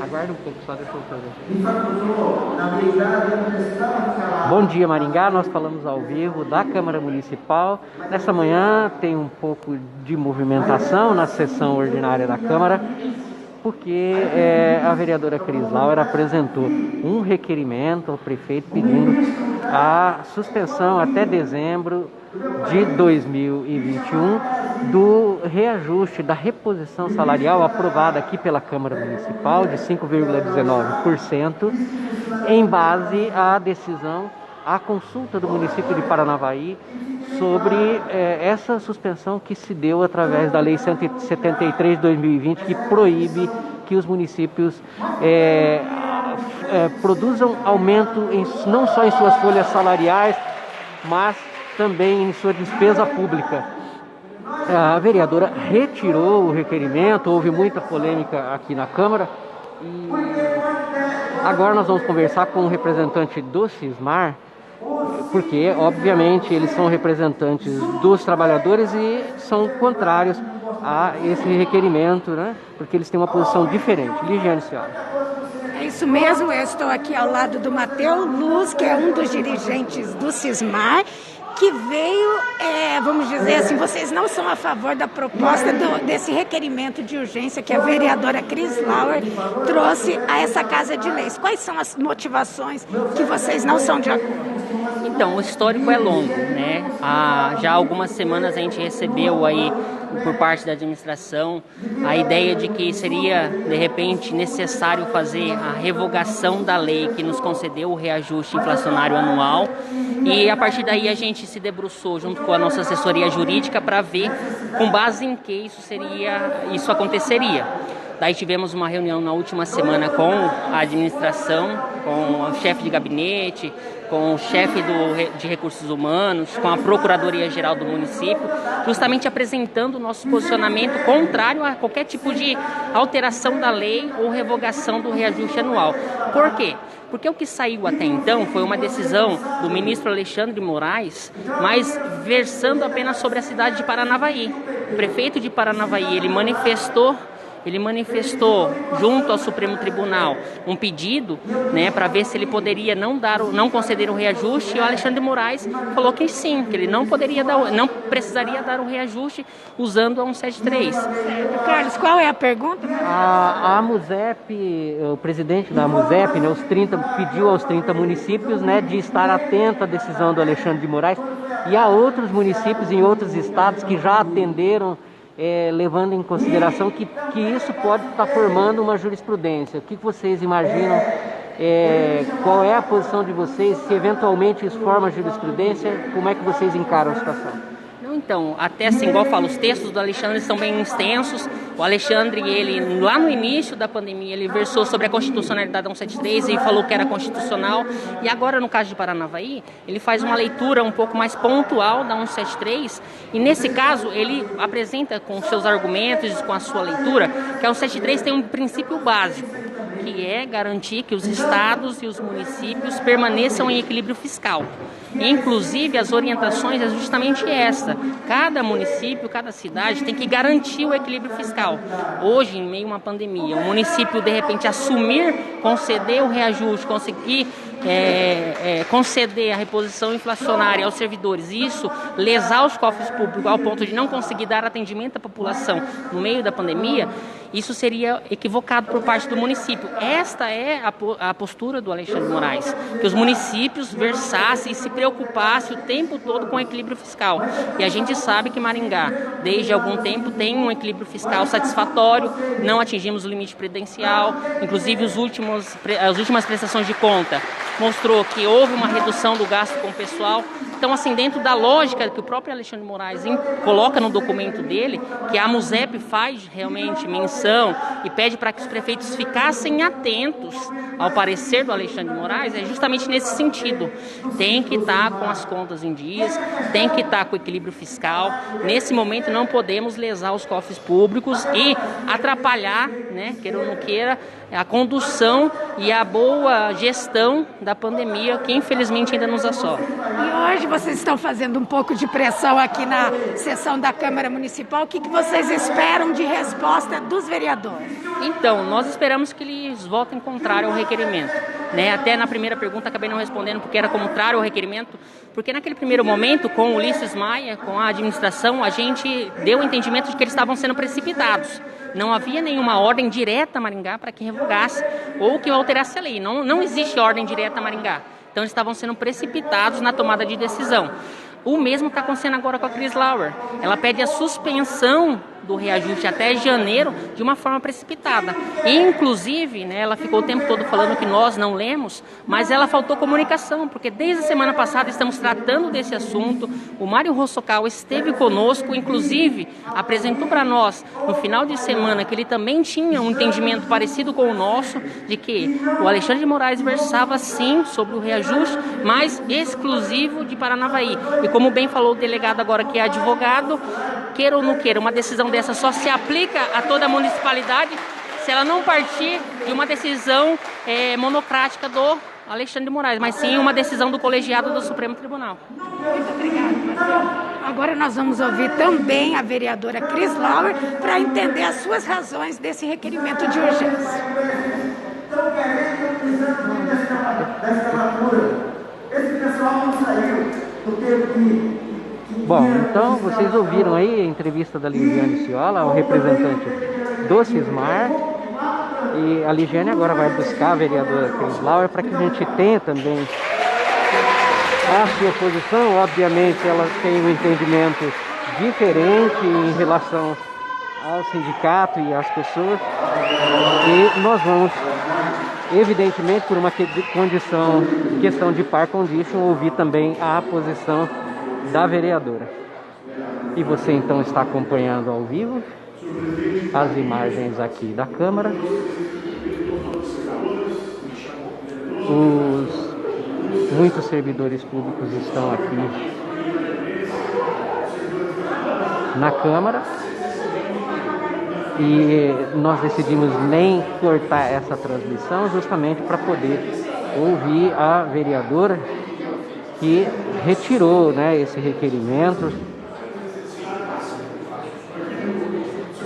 Aguarda um pouco, só deixa eu fazer. Bom dia, Maringá. Nós falamos ao vivo da Câmara Municipal. Nessa manhã tem um pouco de movimentação na sessão ordinária da Câmara, porque a vereadora Cris Lauer apresentou um requerimento ao prefeito pedindo a suspensão até dezembro de 2021 do reajuste da reposição salarial aprovada aqui pela Câmara Municipal de 5,19%, em base à decisão, à consulta do município de Paranavaí sobre essa suspensão que se deu através da Lei 173 de 2020, que proíbe que os municípios produzam aumento não só em suas folhas salariais, mas também em sua despesa pública. A vereadora retirou o requerimento, houve muita polêmica aqui na Câmara, e agora nós vamos conversar com o representante do Sismar, porque, obviamente, eles são representantes dos trabalhadores e são contrários a esse requerimento, né? Porque eles têm uma posição diferente. Ligiane, senhora. É isso mesmo, eu estou aqui ao lado do Matheus Luz, que é um dos dirigentes do Sismar, que veio, vamos dizer assim, vocês não são a favor da proposta desse requerimento de urgência que a vereadora Cris Lauer trouxe a essa Casa de Leis. Quais são as motivações que vocês não são de acordo? Então, o histórico é longo, né? Já há algumas semanas a gente recebeu aí, por parte da administração, a ideia de que seria, de repente, necessário fazer a revogação da lei que nos concedeu o reajuste inflacionário anual. E a partir daí a gente se debruçou junto com a nossa assessoria jurídica para ver com base em que isso aconteceria. Daí tivemos uma reunião na última semana com a administração, com o chefe de gabinete, com o chefe de recursos humanos, com a Procuradoria-Geral do município, justamente apresentando o nosso posicionamento contrário a qualquer tipo de alteração da lei ou revogação do reajuste anual. Por quê? Porque o que saiu até então foi uma decisão do ministro Alexandre de Moraes, mas versando apenas sobre a cidade de Paranavaí. O prefeito de Paranavaí, ele manifestou junto ao Supremo Tribunal um pedido, né, para ver se ele poderia não conceder o reajuste, e o Alexandre de Moraes falou que sim, que ele não precisaria dar o reajuste usando a 173. Carlos, qual é a pergunta? A MUSEP, o presidente da MUSEP, né, pediu aos 30 municípios, né, de estar atento à decisão do Alexandre de Moraes, e há outros municípios em outros estados que já atenderam, levando em consideração que isso pode estar formando uma jurisprudência. O que vocês imaginam? Qual é a posição de vocês? Se eventualmente isso forma jurisprudência, como é que vocês encaram a situação? Então, até assim, igual eu falo, os textos do Alexandre são bem extensos. O Alexandre, ele lá no início da pandemia, ele versou sobre a constitucionalidade da 173 e falou que era constitucional. E agora, no caso de Paranavaí, ele faz uma leitura um pouco mais pontual da 173. E nesse caso, ele apresenta com seus argumentos, com a sua leitura, que a 173 tem um princípio básico, que é garantir que os estados e os municípios permaneçam em equilíbrio fiscal. E, inclusive, as orientações é justamente essa. Cada município, cada cidade tem que garantir o equilíbrio fiscal. Hoje, em meio a uma pandemia, o município, de repente, assumir, conceder o reajuste, conseguir conceder a reposição inflacionária aos servidores, e isso lesar os cofres públicos ao ponto de não conseguir dar atendimento à população no meio da pandemia, isso seria equivocado por parte do município. Esta é a postura do Alexandre de Moraes, que os municípios versassem e se preocupassem o tempo todo com o equilíbrio fiscal. E a gente sabe que Maringá, desde algum tempo, tem um equilíbrio fiscal satisfatório, não atingimos o limite previdencial, inclusive as últimas prestações de conta mostrou que houve uma redução do gasto com o pessoal. Então, assim, dentro da lógica que o próprio Alexandre de Moraes coloca no documento dele, que a MUSEP faz realmente menção e pede para que os prefeitos ficassem atentos ao parecer do Alexandre de Moraes, é justamente nesse sentido. Tem que estar com as contas em dias, tem que estar com o equilíbrio fiscal. Nesse momento não podemos lesar os cofres públicos e atrapalhar, né, queira ou não queira, a condução e a boa gestão da pandemia que infelizmente ainda nos assola. E hoje vocês estão fazendo um pouco de pressão aqui na sessão da Câmara Municipal. O que vocês esperam de resposta dos vereadores? Então, nós esperamos que eles votem contrário ao requerimento. Até na primeira pergunta acabei não respondendo porque era contrário ao requerimento, porque naquele primeiro momento, com o Ulisses Maia, com a administração, a gente deu o entendimento de que eles estavam sendo precipitados. Não havia nenhuma ordem direta a Maringá para que revogasse ou que alterasse a lei. Não existe ordem direta a Maringá. Então eles estavam sendo precipitados na tomada de decisão. O mesmo está acontecendo agora com a Cris Lauer. Ela pede a suspensão do reajuste até janeiro de uma forma precipitada. E, inclusive, ela ficou o tempo todo falando que nós não lemos, mas ela faltou comunicação, porque desde a semana passada estamos tratando desse assunto. O Mário Rossocal esteve conosco, inclusive apresentou para nós no final de semana que ele também tinha um entendimento parecido com o nosso, de que o Alexandre de Moraes versava sim sobre o reajuste, mas exclusivo de Paranavaí. E como bem falou o delegado agora que é advogado, queira ou não queira, uma decisão dessa só se aplica a toda a municipalidade se ela não partir de uma decisão monocrática do Alexandre de Moraes, mas sim uma decisão do colegiado do Supremo Tribunal. Muito obrigada, Marcelo. Agora nós vamos ouvir também a vereadora Cris Lauer para entender as suas razões desse requerimento de urgência. Esse pessoal não saiu do tempo que... Bom, então vocês ouviram aí a entrevista da Lisiane Ciola, o representante do Cismar, e a Lisiane agora vai buscar a vereadora Cris Lauer para que a gente tenha também a sua posição. Obviamente ela tem um entendimento diferente em relação ao sindicato e às pessoas, e nós vamos, evidentemente, por uma questão de par condition, ouvir também a posição da vereadora. E você então está acompanhando ao vivo as imagens aqui da Câmara. Muitos servidores públicos estão aqui na Câmara e nós decidimos nem cortar essa transmissão justamente para poder ouvir a vereadora que retirou esse requerimento.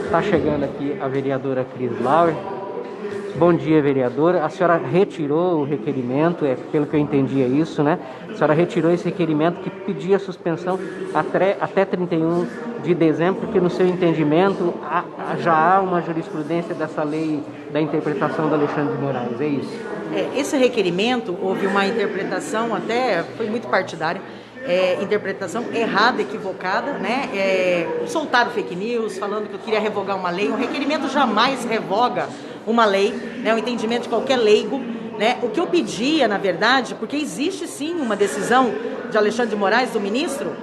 Está chegando aqui a vereadora Cris Lauer. Bom dia, vereadora. A senhora retirou o requerimento, pelo que eu entendi é isso, né? A senhora retirou esse requerimento que pedia suspensão até 31 de dezembro, porque no seu entendimento já há uma jurisprudência dessa lei da interpretação do Alexandre de Moraes, é isso? Esse requerimento, houve uma interpretação até, foi muito partidária, interpretação errada, equivocada, soltaram fake news, falando que eu queria revogar uma lei. Um requerimento jamais revoga uma lei, o entendimento de qualquer leigo. O que eu pedia, na verdade, porque existe sim uma decisão de Alexandre de Moraes, do ministro,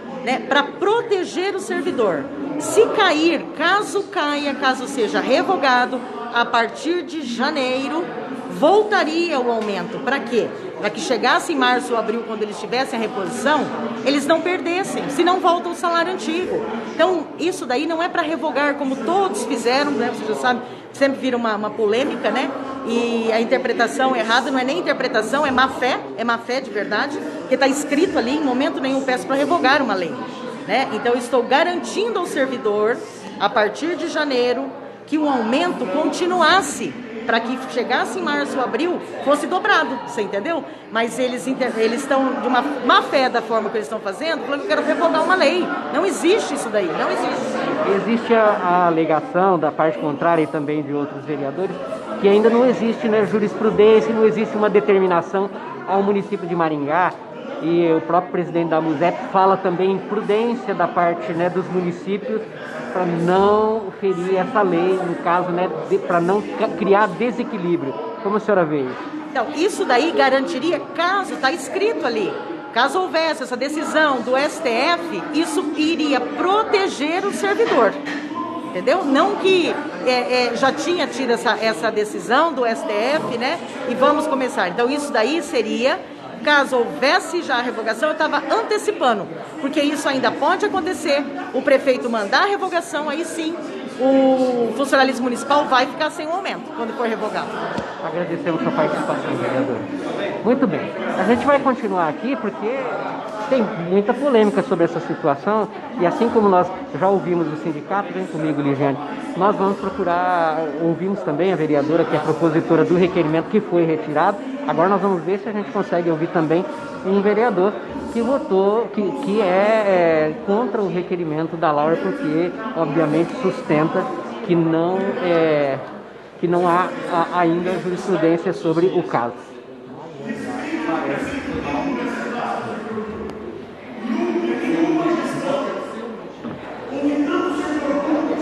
para proteger o servidor. Se cair, caso seja revogado, a partir de janeiro, voltaria o aumento. Para quê? Para que chegasse em março ou abril, quando eles tivessem a reposição, eles não perdessem, senão volta o salário antigo. Então, isso daí não é para revogar, como todos fizeram, você já sabe, sempre vira uma polêmica, e a interpretação errada não é nem interpretação, é má fé de verdade, porque está escrito ali, em momento nenhum peço para revogar uma lei. Então, eu estou garantindo ao servidor, a partir de janeiro, que o aumento continuasse, para que chegasse em março ou abril, fosse dobrado, você entendeu? Mas eles estão de uma má fé da forma que eles estão fazendo, falando que eu quero revogar uma lei. Não existe isso daí, não existe. Existe a alegação da parte contrária e também de outros vereadores que ainda não existe jurisprudência, não existe uma determinação ao município de Maringá, e o próprio presidente da MUSEP fala também em prudência da parte dos municípios para não ferir essa lei, no caso, para não criar desequilíbrio. Como a senhora vê isso? Então, isso daí garantiria, caso, está escrito ali, caso houvesse essa decisão do STF, isso iria proteger o servidor. Entendeu? Não que já tinha tido essa decisão do STF, e vamos começar. Então, isso daí seria, caso houvesse já a revogação, eu estava antecipando, porque isso ainda pode acontecer, o prefeito mandar a revogação, aí sim, o funcionalismo municipal vai ficar sem um aumento, quando for revogado. Agradecemos a sua participação, vereador. Muito bem. A gente vai continuar aqui porque tem muita polêmica sobre essa situação e assim como nós já ouvimos o sindicato, vem comigo, Ligiane, nós vamos procurar, ouvimos também a vereadora que é propositora do requerimento que foi retirado, agora nós vamos ver se a gente consegue ouvir também um vereador que votou, que é contra o requerimento da Laura porque obviamente sustenta que não há ainda jurisprudência sobre o caso.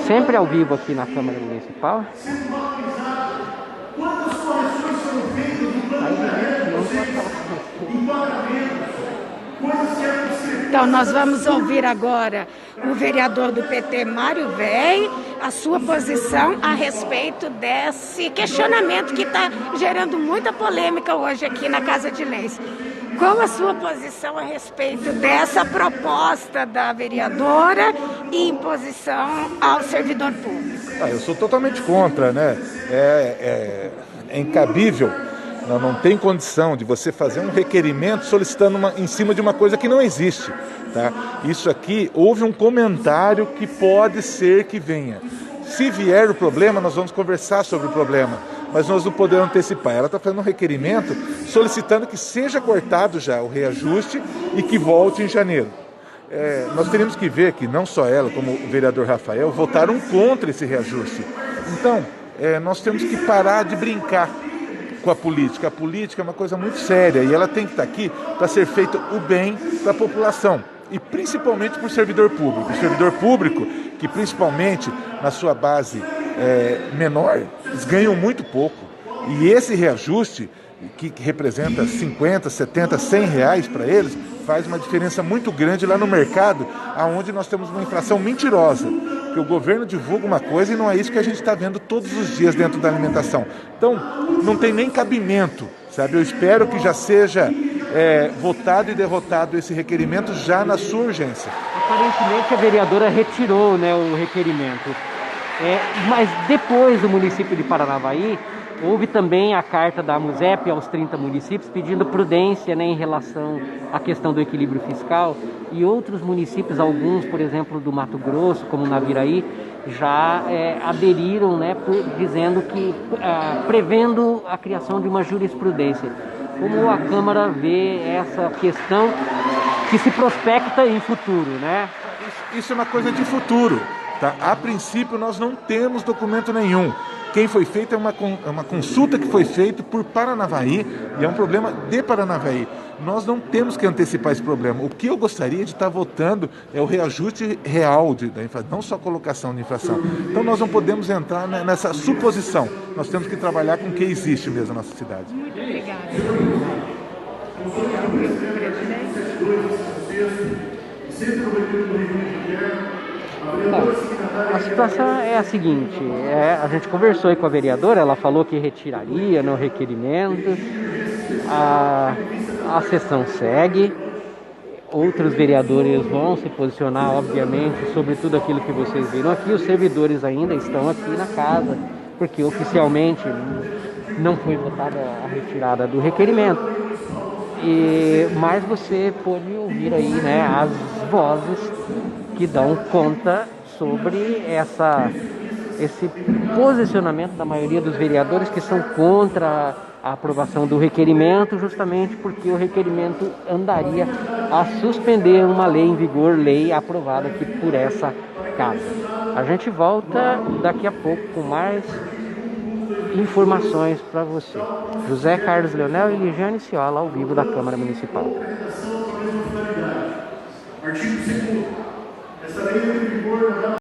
Sempre ao vivo aqui na Câmara Municipal. Então, nós vamos ouvir agora o vereador do PT, Mário Velho, a sua posição a respeito desse questionamento que está gerando muita polêmica hoje aqui na Casa de Leis. Qual a sua posição a respeito dessa proposta da vereadora e imposição ao servidor público? Eu sou totalmente contra, né? É incabível, não tem condição de você fazer um requerimento solicitando em cima de uma coisa que não existe, tá? Isso aqui, houve um comentário que pode ser que venha. Se vier o problema, nós vamos conversar sobre o problema, mas nós não podemos antecipar. Ela está fazendo um requerimento solicitando que seja cortado já o reajuste e que volte em janeiro. Nós teríamos que ver que não só ela, como o vereador Rafael, votaram contra esse reajuste. Então, nós temos que parar de brincar com a política. A política é uma coisa muito séria e ela tem que estar aqui para ser feito o bem da população. E principalmente para o servidor público. O servidor público, que principalmente na sua base menor, eles ganham muito pouco. E esse reajuste, que representa 50, 70, 100 reais para eles, faz uma diferença muito grande lá no mercado, onde nós temos uma inflação mentirosa. Que o governo divulga uma coisa e não é isso que a gente está vendo todos os dias dentro da alimentação. Então, não tem nem cabimento, sabe? Eu espero que já seja votado e derrotado esse requerimento já na sua urgência. Aparentemente a vereadora retirou, né, o requerimento. Mas depois do município de Paranavaí, houve também a carta da AMUSEP aos 30 municípios pedindo prudência, né, em relação à questão do equilíbrio fiscal, e outros municípios, alguns, por exemplo, do Mato Grosso, como Naviraí, já aderiram, né, dizendo que, prevendo a criação de uma jurisprudência. Como a Câmara vê essa questão que se prospecta em futuro, né? Isso é uma coisa de futuro, tá? A princípio nós não temos documento nenhum. Quem foi feito é uma consulta que foi feita por Paranavaí e é um problema de Paranavaí. Nós não temos que antecipar esse problema. O que eu gostaria de estar votando é o reajuste real da inflação, não só a colocação de inflação. Então nós não podemos entrar nessa suposição. Nós temos que trabalhar com o que existe mesmo na nossa cidade. Muito obrigada. Bom, a situação é a seguinte, a gente conversou aí com a vereadora, ela falou que retiraria no requerimento, a sessão segue, outros vereadores vão se posicionar, obviamente, sobre tudo aquilo que vocês viram aqui, os servidores ainda estão aqui na casa, porque oficialmente não foi votada a retirada do requerimento. Mas você pode ouvir aí, né, as vozes que dão conta sobre esse posicionamento da maioria dos vereadores que são contra a aprovação do requerimento, justamente porque o requerimento andaria a suspender uma lei em vigor, lei aprovada aqui por essa casa. A gente volta daqui a pouco com mais informações para você. José Carlos Leonel e Ligiane Ciola, ao vivo da Câmara Municipal. Artigo 2º. Essa lei entra em vigor